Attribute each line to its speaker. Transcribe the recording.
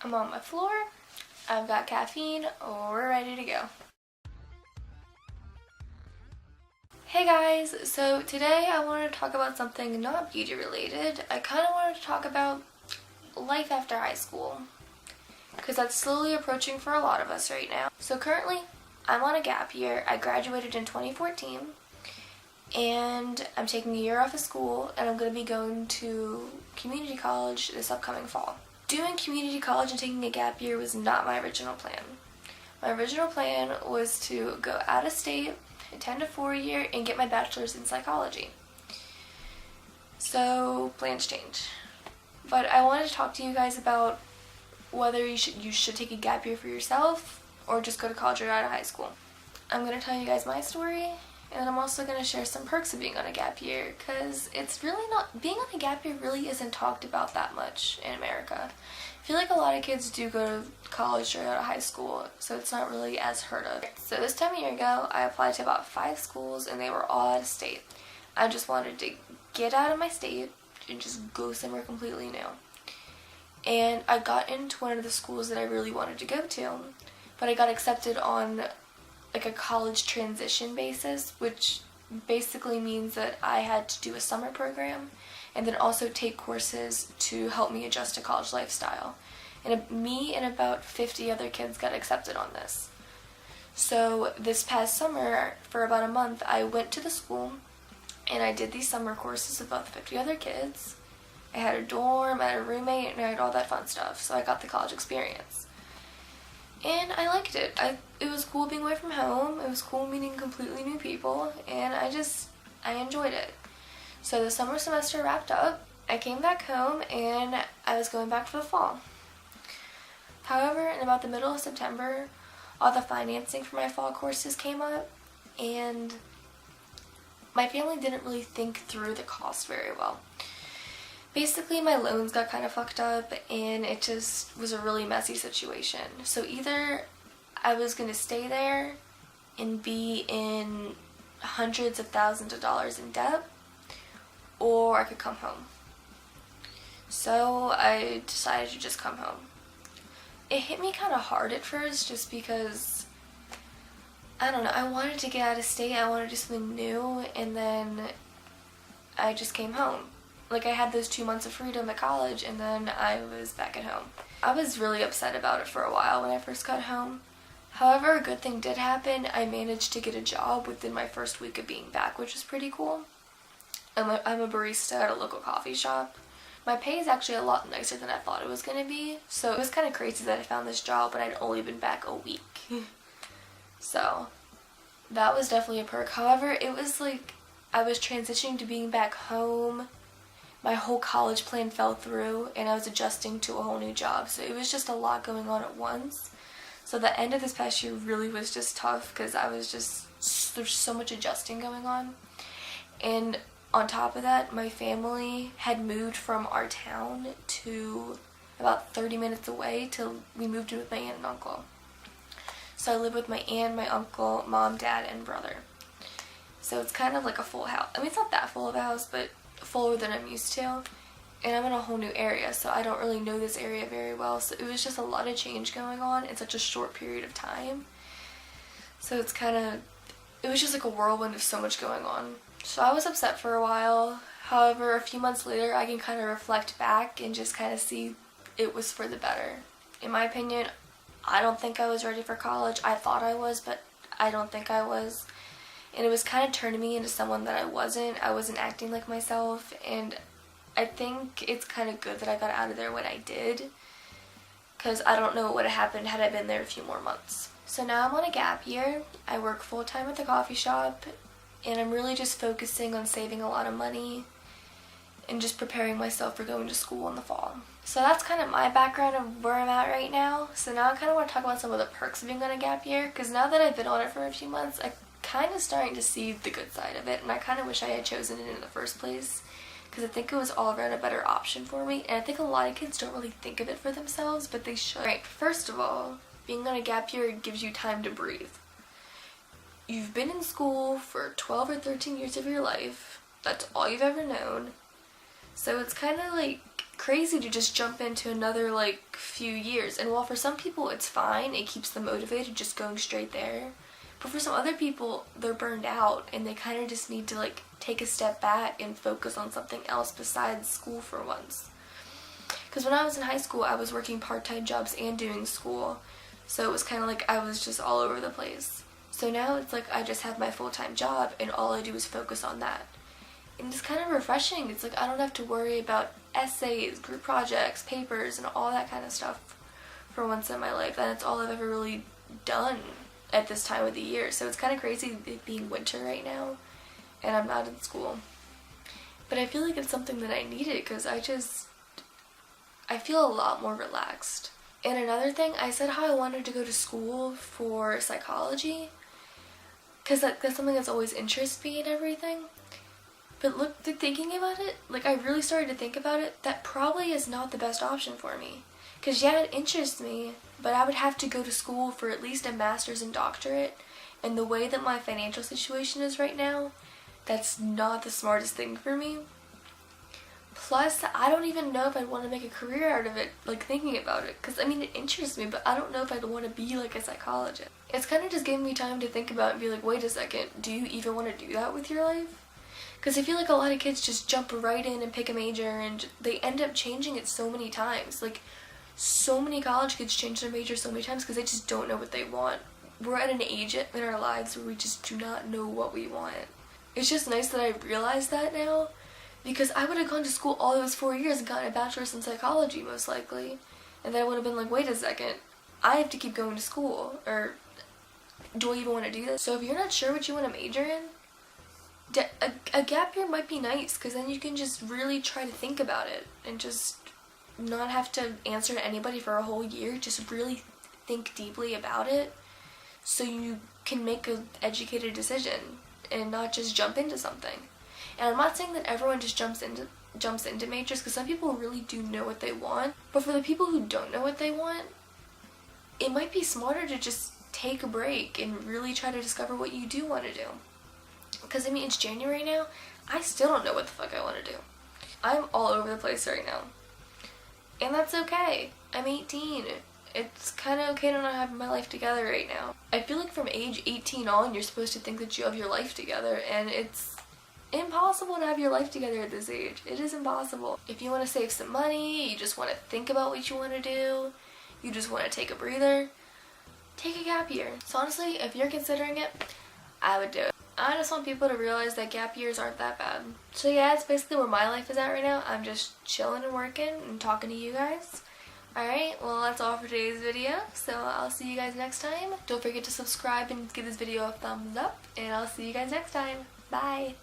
Speaker 1: I'm on my floor, I've got caffeine, we're ready to go. Hey guys, so today I wanted to talk about something not beauty related. I kind of wanted to talk about life after high school, because that's slowly approaching for a lot of us right now. So currently, I'm on a gap year. I graduated in 2014, and I'm taking a year off of school, and I'm going to be going to community college this upcoming fall. Doing community college and taking a gap year was not my original plan. My original plan was to go out of state, attend a 4-year, and get my bachelor's in psychology. So plans change. But I wanted to talk to you guys about whether you should take a gap year for yourself or just go to college right out of high school. I'm going to tell you guys my story, and I'm also going to share some perks of being on a gap year, because it's really not, being on a gap year really isn't talked about that much in America. I feel like a lot of kids do go to college straight out of high school, so it's not really as heard of. So this time a year ago, I applied to about 5 schools, and they were all out of state. I just wanted to get out of my state and just go somewhere completely new. And I got into one of the schools that I really wanted to go to, but I got accepted on like a college transition basis, which basically means that I had to do a summer program and then also take courses to help me adjust to college lifestyle. And me and about 50 other kids got accepted on this. So this past summer, for about a month, I went to the school and I did these summer courses with about 50 other kids. I had a dorm, I had a roommate, and I had all that fun stuff, so I got the college experience. And I liked it. It was cool being away from home, it was cool meeting completely new people, and I enjoyed it. So the summer semester wrapped up, I came back home, and I was going back for the fall. However, in about the middle of September, all the financing for my fall courses came up, and my family didn't really think through the cost very well. Basically, my loans got kind of fucked up, and it just was a really messy situation. So either I was going to stay there and be in hundreds of thousands of dollars in debt, or I could come home. So I decided to just come home. It hit me kind of hard at first, just because, I don't know, I wanted to get out of state, I wanted to do something new, and then I just came home. Like, I had those 2 months of freedom at college, and then I was back at home. I was really upset about it for a while when I first got home. However, a good thing did happen. I managed to get a job within my first week of being back, which was pretty cool. I'm a barista at a local coffee shop. My pay is actually a lot nicer than I thought it was going to be, so it was kind of crazy that I found this job, but I'd only been back a week. So that was definitely a perk. However, it was like I was transitioning to being back home. My whole college plan fell through, and I was adjusting to a whole new job, so it was just a lot going on at once. So the end of this past year really was just tough, because there's so much adjusting going on. And on top of that, my family had moved from our town to about 30 minutes away till we moved in with my aunt and uncle. So I live with my aunt, my uncle, mom, dad, and brother. So it's kind of like a full house. I mean, it's not that full of a house, but fuller than I'm used to, and I'm in a whole new area, so I don't really know this area very well, so it was just a lot of change going on in such a short period of time. So it was just like a whirlwind of so much going on. So I was upset for a while. However, a few months later, I can kind of reflect back and just kind of see it was for the better. In my opinion, I don't think I was ready for college. I thought I was, but I don't think I was. And it was kind of turning me into someone that I wasn't. I wasn't acting like myself, and I think it's kind of good that I got out of there when I did, because I don't know what would have happened had I been there a few more months. So now I'm on a gap year. I work full-time at the coffee shop, and I'm really just focusing on saving a lot of money and just preparing myself for going to school in the fall. So that's kind of my background of where I'm at right now. So now I kind of want to talk about some of the perks of being on a gap year, because now that I've been on it for a few months, I kind of starting to see the good side of it, and I kind of wish I had chosen it in the first place, because I think it was all around a better option for me, and I think a lot of kids don't really think of it for themselves, but they should. Right, first of all, being on a gap year gives you time to breathe. You've been in school for 12 or 13 years of your life. That's all you've ever known. So it's kind of like crazy to just jump into another like few years. And while for some people it's fine, it keeps them motivated just going straight there. But for some other people, they're burned out and they kind of just need to like take a step back and focus on something else besides school for once. Because when I was in high school, I was working part-time jobs and doing school. So it was kind of like I was just all over the place. So now it's like I just have my full-time job and all I do is focus on that. And it's kind of refreshing. It's like I don't have to worry about essays, group projects, papers, and all that kind of stuff for once in my life. And it's all I've ever really done at this time of the year. So it's kind of crazy it being winter right now and I'm not in school. But I feel like it's something that I needed because I feel a lot more relaxed. And another thing, I said how I wanted to go to school for psychology because that's something that's always interested me and everything. But look, thinking about it, like I really started to think about it, that probably is not the best option for me. Because yeah, it interests me, but I would have to go to school for at least a master's and doctorate. And the way that my financial situation is right now, that's not the smartest thing for me. Plus, I don't even know if I'd want to make a career out of it, like thinking about it. Because, I mean, it interests me, but I don't know if I'd want to be like a psychologist. It's kind of just giving me time to think about it and be like, wait a second, do you even want to do that with your life? Because I feel like a lot of kids just jump right in and pick a major and they end up changing it so many times. Like, so many college kids change their major so many times because they just don't know what they want. We're at an age in our lives where we just do not know what we want. It's just nice that I realize that now. Because I would have gone to school all those 4 years and gotten a bachelor's in psychology, most likely. And then I would have been like, wait a second, I have to keep going to school. Or, do I even want to do this? So if you're not sure what you want to major in, a gap year might be nice. Because then you can just really try to think about it. And just not have to answer to anybody for a whole year. Just really think deeply about it. So you can make an educated decision. And not just jump into something. And I'm not saying that everyone just jumps into majors because some people really do know what they want. But for the people who don't know what they want, it might be smarter to just take a break and really try to discover what you do want to do. Because I mean, it's January now. I still don't know what the fuck I want to do. I'm all over the place right now. And that's okay. I'm 18. It's kind of okay to not have my life together right now. I feel like from age 18 on, you're supposed to think that you have your life together, and it's impossible to have your life together at this age. It is impossible. If you want to save some money, you just want to think about what you want to do, you just want to take a breather, take a gap year. So honestly, if you're considering it, I would do it. I just want people to realize that gap years aren't that bad. So yeah, that's basically where my life is at right now. I'm just chilling and working and talking to you guys. Alright, well that's all for today's video, so I'll see you guys next time. Don't forget to subscribe and give this video a thumbs up, and I'll see you guys next time. Bye!